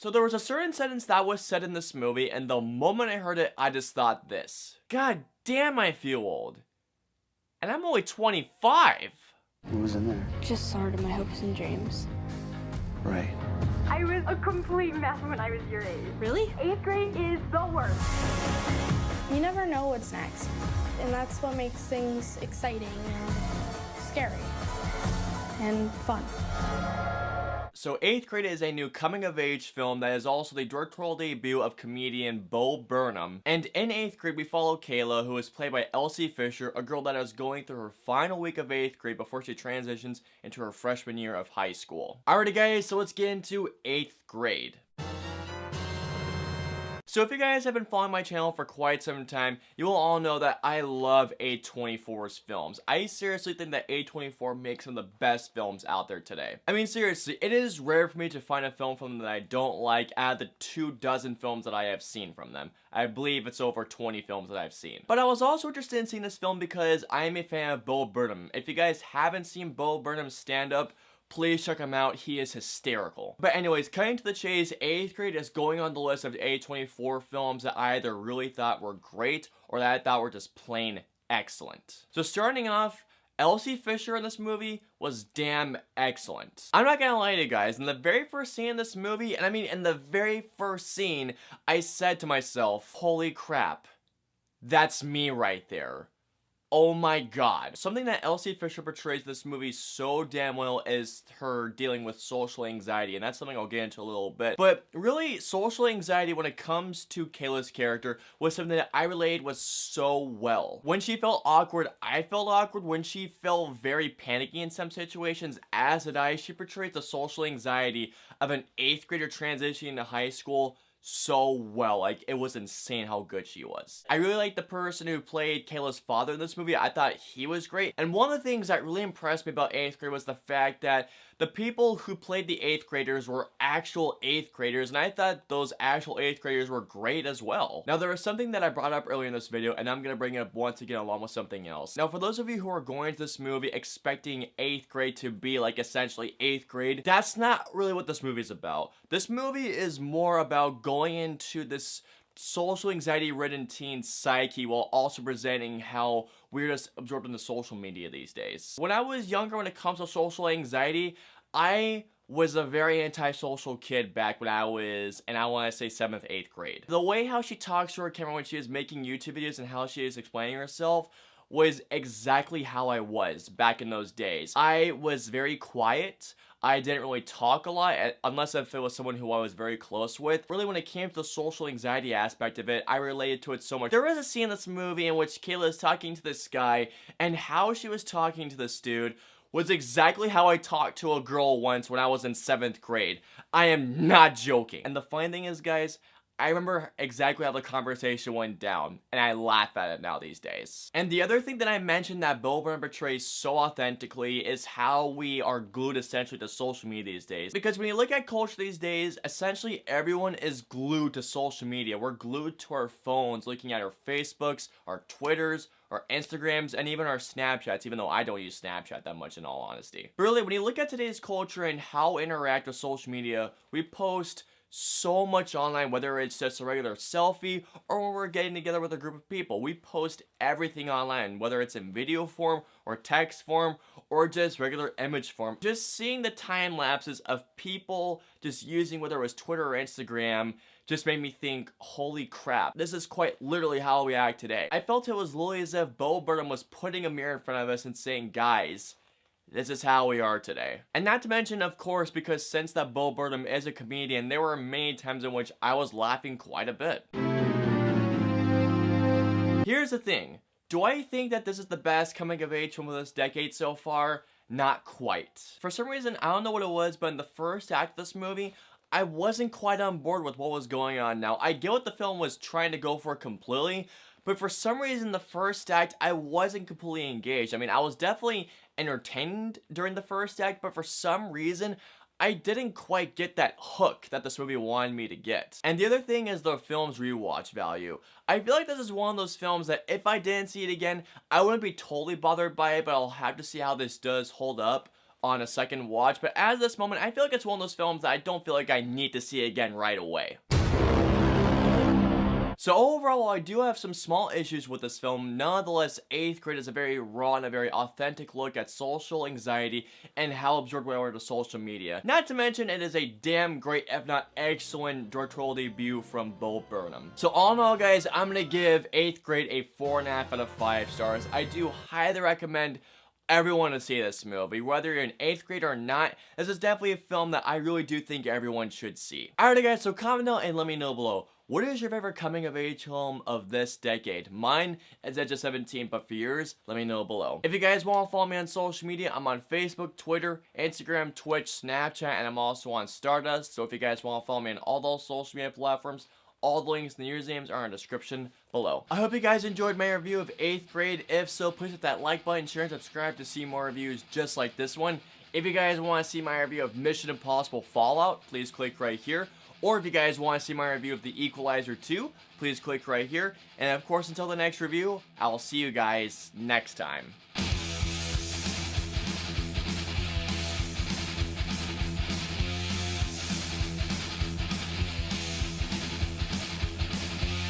So there was a certain sentence that was said in this movie, and the moment I heard it, I just thought this. God damn, I feel old. And I'm only 25. What was in there? Just sort of my hopes and dreams. Right. I was a complete mess when I was your age. Really? 8th grade is the worst. You never know what's next. And that's what makes things exciting and scary and fun. So 8th Grade is a new coming-of-age film that is also the directorial debut of comedian Bo Burnham. And in 8th grade, we follow Kayla, who is played by Elsie Fisher, a girl that is going through her final week of 8th grade before she transitions into her freshman year of high school. Alrighty guys, so let's get into 8th grade. So if you guys have been following my channel for quite some time, you will all know that I love A24's films. I seriously think that A24 makes some of the best films out there today. I mean seriously, it is rare for me to find a film from them that I don't like out of the 24 films that I have seen from them. I believe it's over 20 films that I've seen. But I was also interested in seeing this film because I am a fan of Bo Burnham. If you guys haven't seen Bo Burnham's stand-up, please check him out, he is hysterical. But anyways, cutting to the chase, 8th grade is going on the list of A24 films that I either really thought were great or that I thought were just plain excellent. So starting off, Elsie Fisher in this movie was damn excellent. I'm not gonna lie to you guys, in the very first scene in this movie, and I mean in the very first scene, I said to myself, holy crap, that's me right there. Oh my god. Something that Elsie Fisher portrays in this movie so damn well is her dealing with social anxiety, and that's something I'll get into a little bit. But really, social anxiety when it comes to Kayla's character was something that I related with so well. When she felt awkward, I felt awkward. When she felt very panicky in some situations, as did I, she portrays the social anxiety of an 8th grader transitioning to high school so well. Like, it was insane how good she was. I really like the person who played Kayla's father in this movie. I thought he was great. And one of the things that really impressed me about 8th grade was the fact that the people who played the 8th graders were actual 8th graders, and I thought those actual 8th graders were great as well. Now, there was something that I brought up earlier in this video, and I'm gonna bring it up once again along with something else. Now, for those of you who are going to this movie expecting 8th grade to be like essentially 8th grade, that's not really what this movie is about. This movie is more about going into this social anxiety-ridden teen psyche while also presenting how we're just absorbed into social media these days. When I was younger, when it comes to social anxiety, I was a very antisocial kid back when I was, and I want to say 7th, 8th grade. The way how she talks to her camera when she is making YouTube videos and how she is explaining herself was exactly how I was back in those days. I was very quiet. I didn't really talk a lot, unless if it was someone who I was very close with. Really, when it came to the social anxiety aspect of it, I related to it so much. There is a scene in this movie in which Kayla is talking to this guy, and how she was talking to this dude was exactly how I talked to a girl once when I was in 7th grade. I am not joking. And the funny thing is, guys, I remember exactly how the conversation went down, and I laugh at it now these days. And the other thing that I mentioned that Bo Burnham portrays so authentically is how we are glued essentially to social media these days. Because when you look at culture these days, essentially everyone is glued to social media. We're glued to our phones, looking at our Facebooks, our Twitters, our Instagrams, and even our Snapchats, even though I don't use Snapchat that much in all honesty. But really, when you look at today's culture and how we interact with social media, we post so much online, whether it's just a regular selfie or when we're getting together with a group of people. We post everything online, whether it's in video form or text form or just regular image form. Just seeing the time lapses of people just using whether it was Twitter or Instagram just made me think, holy crap, this is quite literally how we act today. I felt it was literally as if Bo Burnham was putting a mirror in front of us and saying, guys, this is how we are today. And not to mention, of course, because since that Bo Burnham is a comedian, there were many times in which I was laughing quite a bit. Here's the thing. Do I think that this is the best coming of age film of this decade so far? Not quite. For some reason, I don't know what it was, but in the first act of this movie, I wasn't quite on board with what was going on. Now, I get what the film was trying to go for completely, but for some reason, the first act, I wasn't completely engaged. I mean, I was definitely entertained during the first act, but for some reason, I didn't quite get that hook that this movie wanted me to get. And the other thing is the film's rewatch value. I feel like this is one of those films that if I didn't see it again, I wouldn't be totally bothered by it, but I'll have to see how this does hold up on a second watch, but at this moment, I feel like it's one of those films that I don't feel like I need to see again right away. So overall, while I do have some small issues with this film, nonetheless, 8th Grade is a very raw and a very authentic look at social anxiety and how absorbed we are to social media. Not to mention, it is a damn great, if not excellent, directorial debut from Burnham. So all in all, guys, I'm gonna give 8th Grade a 4.5 out of 5 stars. I do highly recommend everyone to see this movie. Whether you're in 8th grade or not, this is definitely a film that I really do think everyone should see. Alright guys, so comment down and let me know below. What is your favorite coming of age film of this decade? Mine is Edge of 17, but for yours, let me know below. If you guys want to follow me on social media, I'm on Facebook, Twitter, Instagram, Twitch, Snapchat, and I'm also on Stardust. So if you guys want to follow me on all those social media platforms, all the links and the usernames are in the description below. I hope you guys enjoyed my review of 8th grade. If so, please hit that like button, share, and subscribe to see more reviews just like this one. If you guys want to see my review of Mission Impossible Fallout, please click right here. Or if you guys want to see my review of The Equalizer 2, please click right here. And of course, until the next review, I will see you guys next time.